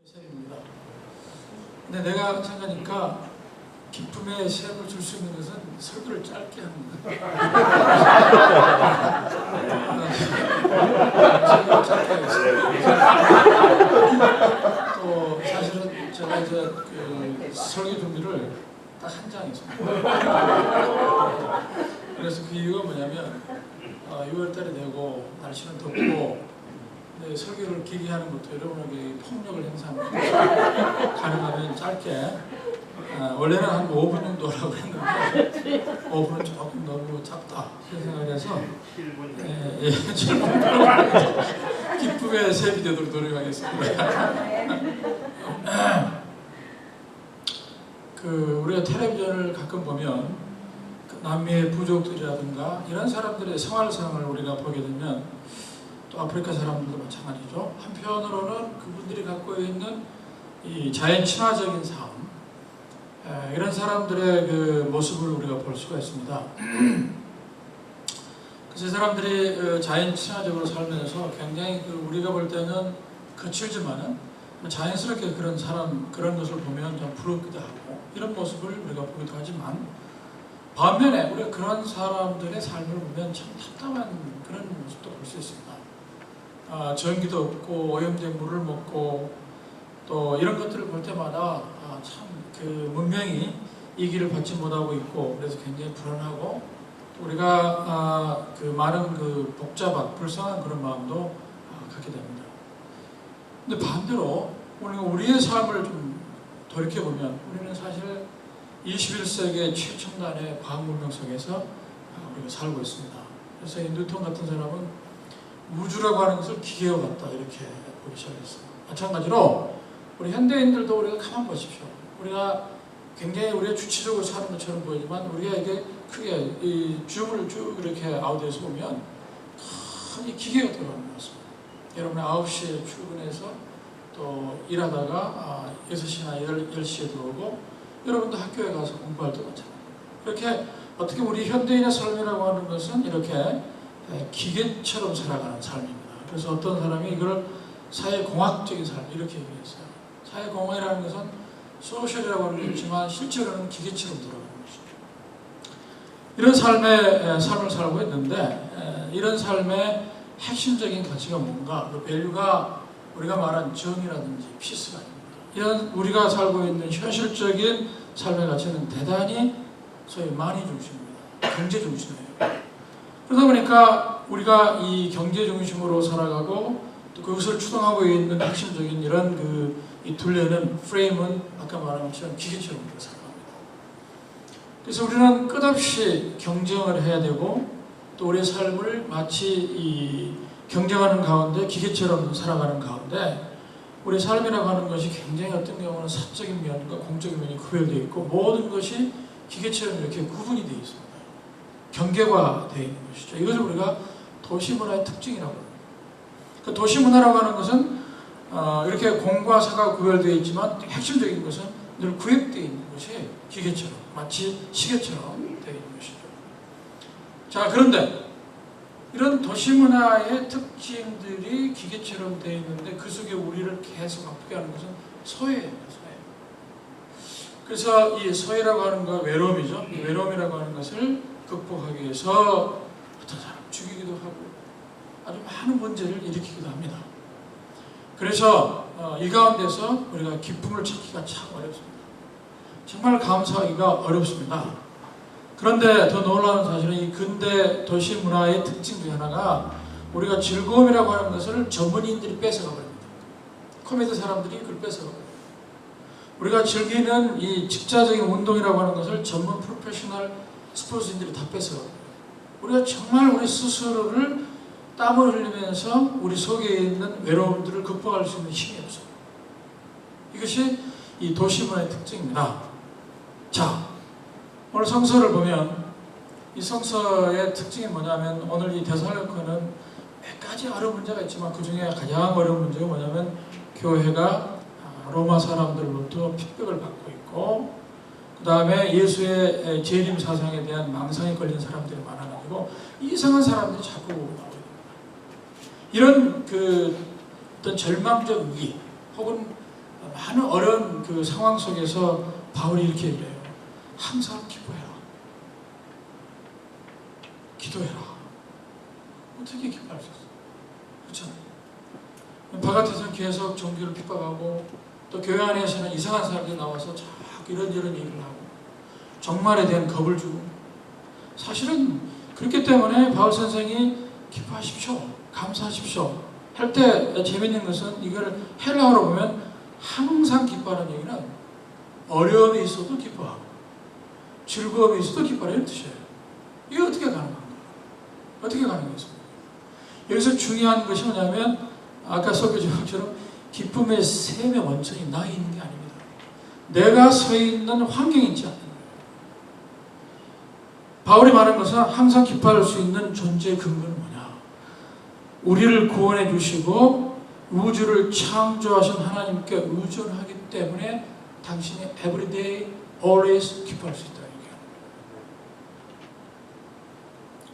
셈입니다. 근데 내가 생각하니까 기쁨의 셈을 줄 수 있는 것은 설교를 짧게 하는 거예요. 설교를 짧게 하겠습니다. 또 사실은 제가 이제 그 설교 준비를 딱 한 장 했습니다. 그래서 그 이유가 뭐냐면 6월달에 되고 날씨는 덥고 네, 설교를 길게 하는 것도 여러분에게 폭력을 행사하는 가능하면 짧게 원래는 한 5분 정도 하려고 했는데 5분은 조금 너무 작다 생각을 해서 7분 기쁨의 셈이 되도록 노력하겠습니다. 우리가 텔레비전을 가끔 보면 남미의 부족들이라든가 이런 사람들의 생활상을 우리가 보게 되면 또 아프리카 사람들도 마찬가지죠. 한편으로는 그분들이 갖고 있는 이 자연 친화적인 삶, 이런 사람들의 그 모습을 우리가 볼 수가 있습니다. 그래서 사람들이 자연 친화적으로 살면서 굉장히 우리가 볼 때는 거칠지만은 자연스럽게 그런 것을 보면 좀 부럽기도 하고 이런 모습을 우리가 보기도 하지만 반면에 우리가 그런 사람들의 삶을 보면 참 답답한 그런 모습도 볼 수 있습니다. 전기도 없고 오염된 물을 먹고 또 이런 것들을 볼 때마다 참 그 문명이 이 길을 받지 못하고 있고 그래서 굉장히 불안하고 우리가 그 많은 그 복잡한 불쌍한 그런 마음도 갖게 됩니다. 근데 반대로 우리의 삶을 좀 돌이켜 보면 우리는 사실 21세기의 최첨단의 과학 문명 속에서 우리가 살고 있습니다. 그래서 이 뉴턴 같은 사람은 우주라고 하는 것을 기계와 같다 이렇게 보기 시작했어요. 마찬가지로 우리 현대인들도 우리가 가만 보십시오. 우리가 굉장히 우리가 주체적으로 사는 것처럼 보이지만 우리가 이게 크게 이 줌을 쭉 이렇게 아우디오에서 보면 큰 기계가 들어가는 것 같습니다. 여러분이 9시에 출근해서 또 일하다가 6시나 10시에 들어오고 여러분도 학교에 가서 공부할 때 마찬가지입니다. 이렇게 어떻게 우리 현대인의 삶이라고 하는 것은 이렇게 기계처럼 살아가는 삶입니다. 그래서 어떤 사람이 이걸 사회공학적인 삶 이렇게 얘기했어요. 사회공학이라는 것은 소셜이라고 하는 게 있지만 실제로는 기계처럼 돌아가는 것이죠. 이런 삶을 살고 있는데 이런 삶의 핵심적인 가치가 뭔가 그 밸류가 우리가 말한 정의라든지 피스가 아닙니다. 이런 우리가 살고 있는 현실적인 삶의 가치는 대단히 소위 마니 중심입니다. 경제 중심이에요. 그러다 보니까 우리가 이 경제 중심으로 살아가고 또 그것을 추동하고 있는 핵심적인 이런 이 둘레는 프레임은 아까 말한 것처럼 기계처럼 우리가 살아갑니다. 그래서 우리는 끝없이 경쟁을 해야 되고 또 우리의 삶을 마치 이 경쟁하는 가운데 기계처럼 살아가는 가운데 우리 삶이라고 하는 것이 굉장히 어떤 경우는 사적인 면과 공적인 면이 구별되어 있고 모든 것이 기계처럼 이렇게 구분이 되어 있습니다. 경계화되어 있는 것이죠. 이것을 우리가 도시문화의 특징이라고 합니다. 그 도시문화라고 하는 것은 이렇게 공과 사가 구별되어 있지만 핵심적인 것은 늘 구획되어 있는 것이 기계처럼 마치 시계처럼 되어 있는 것이죠. 자, 그런데 이런 도시문화의 특징들이 기계처럼 되어 있는데 그 속에 우리를 계속 아프게 하는 것은 소외입니다. 소외. 그래서 이 소외라고 하는 거 외로움이죠. 이 외로움이라고 하는 것을 극복하기 위해서 어떤 사람 죽이기도 하고 아주 많은 문제를 일으키기도 합니다. 그래서 이 가운데서 우리가 기쁨을 찾기가 참 어렵습니다. 정말 감사하기가 어렵습니다. 그런데 더 놀라운 사실은 이 근대 도시 문화의 특징 중 하나가 우리가 즐거움이라고 하는 것을 전문인들이 뺏어가 버립니다. 코미디 사람들이 그걸 뺏어가 버립니다. 우리가 즐기는 이 직자적인 운동이라고 하는 것을 전문 프로페셔널 스포츠인들이 다 뺏어가 버립니다. 우리가 정말 우리 스스로를 땀을 흘리면서 우리 속에 있는 외로움들을 극복할 수 있는 힘이 없어요. 이것이 이 도시 문화의 특징입니다. 자, 오늘 성서를 보면 이 성서의 특징이 뭐냐면 오늘 이 데살로니가는 몇 가지 어려운 문제가 있지만 그 중에 가장 어려운 문제가 뭐냐면 교회가 로마 사람들로부터 핍박을 받고 있고 그 다음에 예수의 재림 사상에 대한 망상에 걸린 사람들이 많아가지고 이상한 사람들이 자꾸 나오게 됩니다. 이런 어떤 절망적 위기 혹은 많은 어려운 그 상황 속에서 바울이 이렇게 얘기해요. 항상 기뻐해라. 기도해라. 어떻게 기뻐할 수 있어? 그렇잖아요. 바깥에서는 계속 종교를 핍박하고 또 교회 안에서는 이상한 사람들이 나와서 자꾸 이런저런 얘기를 하고 종말에 대한 겁을 주고 사실은 그렇기 때문에 바울 선생이 기뻐하십시오. 감사하십시오. 할 때 재밌는 것은 이걸 헬라어로 보면 항상 기뻐하는 얘기는 어려움이 있어도 기뻐하고 즐거움이 있어도 기뻐하라 이런 뜻이에요. 이게 어떻게 가능한가? 어떻게 가능했습니까? 여기서 중요한 것이 뭐냐면 아까 설교진 것처럼 기쁨의 샘의 원천이 나에 있는 게 아닙니다. 내가 서 있는 환경이 있지 않는 거예요. 바울이 말한 것은 항상 기뻐할 수 있는 존재의 근거는 뭐냐? 우리를 구원해 주시고 우주를 창조하신 하나님께 의존하기 때문에 당신이 everyday, always 기뻐할 수 있다.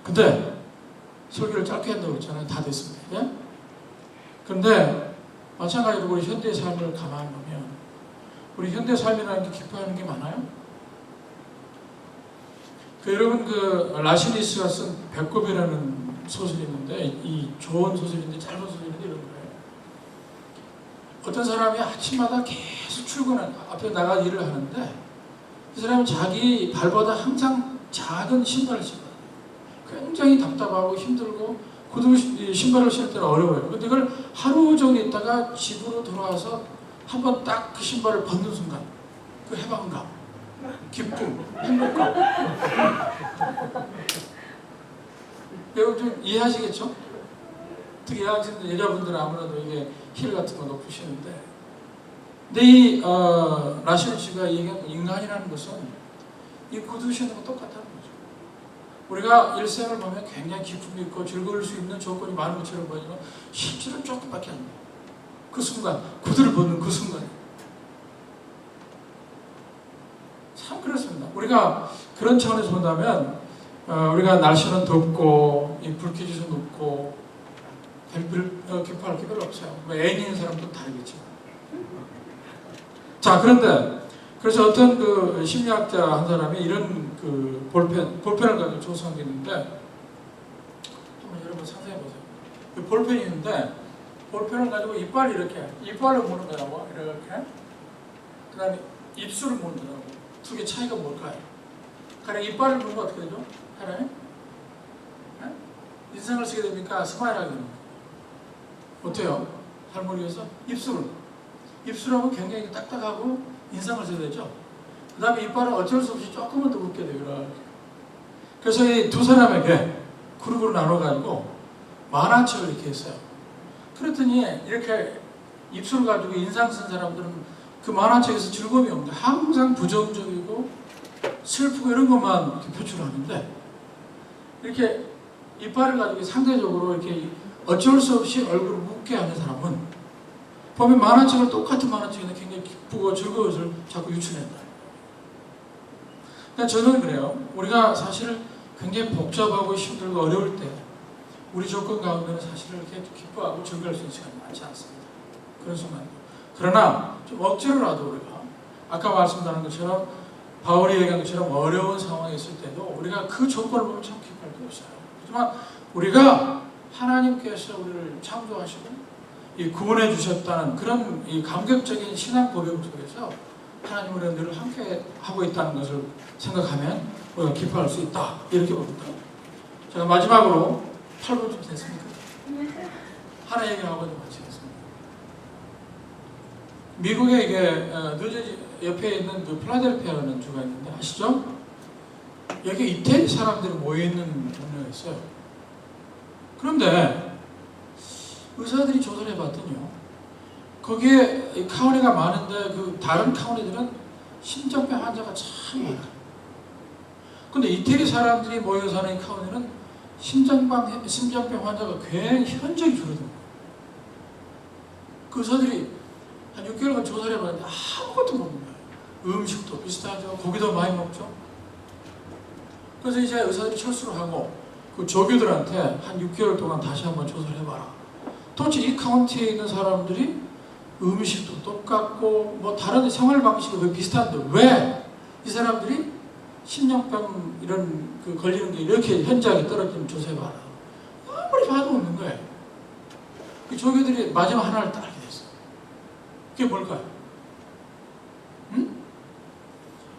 근데 설교를 짧게 한다고 했잖아요. 다 됐습니다. 예? 근데 마찬가지로 우리 현대 삶을 가만히 보면 우리 현대 삶이라는 게 기뻐하는 게 많아요. 여러분 라시니스가 쓴 배꼽이라는 소설이 있는데 이 좋은 소설인데 짧은 소설인데 이런 거예요. 어떤 사람이 아침마다 계속 앞에 나가 일을 하는데 그 사람이 자기 발보다 항상 작은 신발을 신어요. 굉장히 답답하고 힘들고 신발을 신을 때는 어려워요. 근데 그걸 하루 종일 있다가 집으로 돌아와서 한번 딱 그 신발을 벗는 순간 그 해방감, 기쁨, 행복감 여러분 좀 이해하시겠죠? 특히 여자분들은 아무래도 이게 힐 같은 거 높으시는데 근데 이 라시오 씨가 얘기한 인간이라는 것은 이 구두 신는 거 똑같다는 거죠. 우리가 일생을 보면 굉장히 기쁨이 있고 즐거울 수 있는 조건이 많은 것처럼 보이지만 실제로는 조금밖에 안 돼요. 그 순간, 구두를 벗는 그 순간. 참 그렇습니다. 우리가 그런 차원에서 본다면 우리가 날씨는 덥고 불쾌지수 높고 기뻐할 게 별로 없어요. 애인 있는 사람도 다르겠죠. 자, 그런데 그래서 어떤 그 심리학자 한 사람이 이런 그 볼펜을 가지고 조사한 게 있는데 한번 여러분 상상해 보세요. 그 볼펜이 있는데 볼펜을 가지고 이빨로 무는 거라고 이렇게 그 다음에 입술을 무는 거라고 두 개 차이가 뭘까요? 가령 이빨을 무는 거 어떻게 되죠? 하나님? 네? 인상을 쓰게 됩니까? 스마일하게 됩니까? 어때요? 잘 모르겠어? 입술하고 굉장히 딱딱하고 인상을 써야 되죠. 그 다음에 이빨은 어쩔 수 없이 조금은 더 웃게 돼요. 이렇게. 그래서 이 두 사람에게 그룹으로 나눠가지고 만화책을 이렇게 했어요. 그랬더니 이렇게 입술을 가지고 인상 쓴 사람들은 그 만화책에서 즐거움이 없는데 항상 부정적이고 슬프고 이런 것만 이렇게 표출하는데 이렇게 이빨을 가지고 상대적으로 이렇게 어쩔 수 없이 얼굴을 웃게 하는 사람은 보면 만화책을 똑같은 만화책에는 굉장히 기쁘고 즐거운 것을 자꾸 유출한다. 그러니까 저는 그래요. 우리가 사실 굉장히 복잡하고 힘들고 어려울 때 우리 조건 가운데는 사실 이렇게 기뻐하고 즐거울 수 있는 시간이 많지 않습니다. 그런 순간. 그러나 좀 억지로라도 우리가 아까 말씀드린 것처럼 바울이 얘기한 것처럼 어려운 상황에 있을 때도 우리가 그 조건을 보면 참 기뻐할 게 없어요. 하지만 우리가 하나님께서 우리를 창조하시고 이 구원해 주셨다는 그런 이 감격적인 신앙 고백 속에서 하나님 우리가 늘 함께 하고 있다는 것을 생각하면 우리가 기뻐할 수 있다 이렇게 봅니다. 제가 마지막으로 8분쯤 됐습니까? 하나 얘기하고 좀 마치겠습니다. 미국에 이게 뉴저지 옆에 있는 그 필라델피아라는 주가 있는데 아시죠? 여기 이태리 사람들이 모여있는 동네가 있어요. 그런데 의사들이 조사를 해봤더니요, 거기에 카운티가 많은데 그 다른 카운티들은 심장병 환자가 참 많아요. 근데 이태리 사람들이 모여 사는 이 카운티는 심장병 환자가 굉장히 현저히 줄어든 거예요. 그 의사들이 한 6개월간 조사를 해봤는데 아무것도 모르는 거예요. 음식도 비슷하죠. 고기도 많이 먹죠. 그래서 이제 의사들이 철수를 하고 그 조교들한테 한 6개월 동안 다시 한번 조사를 해봐라. 도대체 이 카운티에 있는 사람들이 음식도 똑같고 뭐 다른 생활 방식이 거의 비슷한데 왜 이 사람들이 심장병 이런 그 걸리는 게 이렇게 현저하게 떨어지는 조사해봐라. 아무리 봐도 없는 거예요. 그 조교들이 마지막 하나를 딱 알게 됐어요. 그게 뭘까요? 응?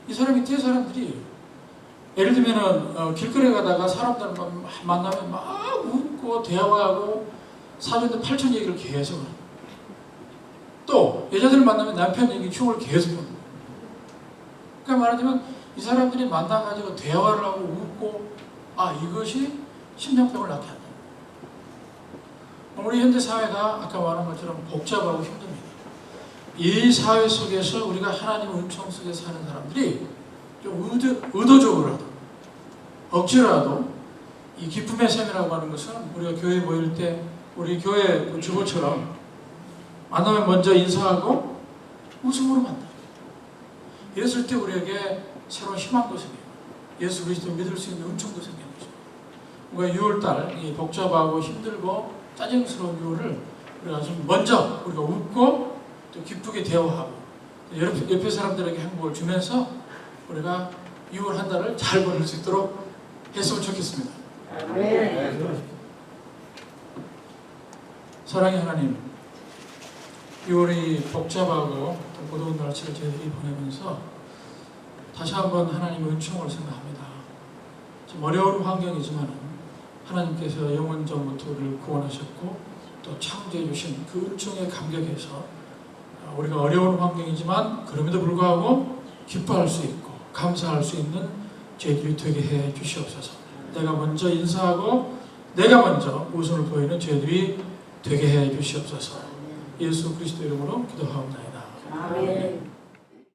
이 사람이 뒤에 사람들이 예를 들면은 길거리에 가다가 사람들 만나면 막 웃고 대화하고 사돈들 8천 얘기를 계속 하는 거예요. 또 여자들 만나면 남편 얘기 흉을 계속 하는 거예요. 그러니까 말하자면 이 사람들이 만나가지고 대화를 하고 웃고 이것이 심장병을 낳게 한다. 우리 현대 사회가 아까 말한 것처럼 복잡하고 힘듭니다. 이 사회 속에서 우리가 하나님의 은총 속에 사는 사람들이 좀 의도적으로라도 억지로라도 이 기쁨의 셈이라고 하는 것은 우리가 교회에 모일 때 우리 교회 그 주보처럼 만나면 먼저 인사하고 웃음으로 만나. 이랬을 때 우리에게 새로운 희망도 생겨요. 예수 그리스도를 믿을 수 있는 은총도 생기는 거죠. 우리가 6월달 이 복잡하고 힘들고 짜증스러운 6월을 우리가 좀 먼저 우리가 웃고 또 기쁘게 대화하고 옆에 사람들에게 행복을 주면서 우리가 6월 한 달을 잘 보낼 수 있도록 했으면 좋겠습니다. 사랑의 하나님, 6월이 복잡하고 또 고독한 날씨를 저희들이 보내면서 다시 한번 하나님의 은총을 생각합니다. 좀 어려운 환경이지만 하나님께서 영원 전부터 우리를 구원하셨고 또 창조해 주신 그 은총에 감격해서 우리가 어려운 환경이지만 그럼에도 불구하고 기뻐할 수 있고 감사할 수 있는 저희들이 되게 해 주시옵소서. 내가 먼저 인사하고 내가 먼저 웃음을 보이는 저희들이 되게 해 주시옵소서. 예수 그리스도 이름으로 기도하옵나이다. 아멘.